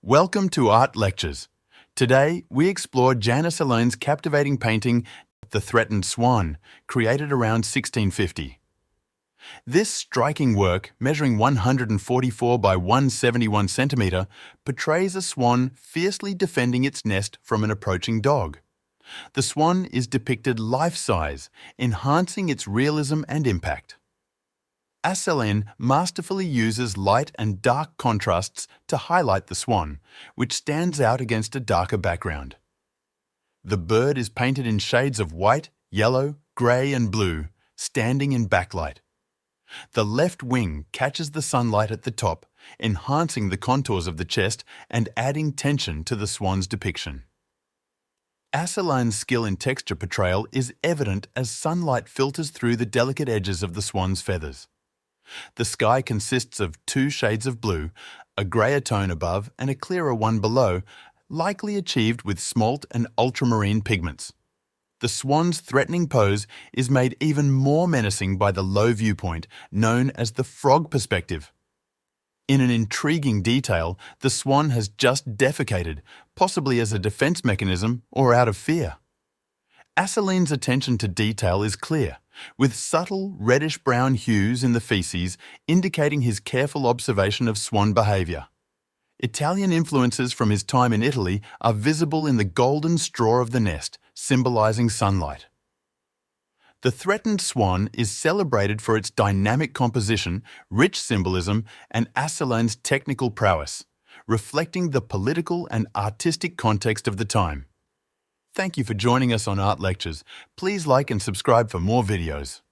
Welcome to Art Lectures. Today, we explore Jan Asselijn's captivating painting, The Threatened Swan, created around 1650. This striking work, measuring 144 by 171 centimetre, portrays a swan fiercely defending its nest from an approaching dog. The swan is depicted life-size, enhancing its realism and impact. Asselijn masterfully uses light and dark contrasts to highlight the swan, which stands out against a darker background. The bird is painted in shades of white, yellow, grey and blue, standing in backlight. The left wing catches the sunlight at the top, enhancing the contours of the chest and adding tension to the swan's depiction. Asselijn's skill in texture portrayal is evident as sunlight filters through the delicate edges of the swan's feathers. The sky consists of two shades of blue, a greyer tone above and a clearer one below, likely achieved with smalt and ultramarine pigments. The swan's threatening pose is made even more menacing by the low viewpoint, known as the frog perspective. In an intriguing detail, the swan has just defecated, possibly as a defense mechanism or out of fear. Asselijn's attention to detail is clear, with subtle reddish-brown hues in the feces indicating his careful observation of swan behaviour. Italian influences from his time in Italy are visible in the golden straw of the nest, symbolising sunlight. The Threatened Swan is celebrated for its dynamic composition, rich symbolism, and Asselijn's technical prowess, reflecting the political and artistic context of the time. Thank you for joining us on Art Lectures. Please like and subscribe for more videos.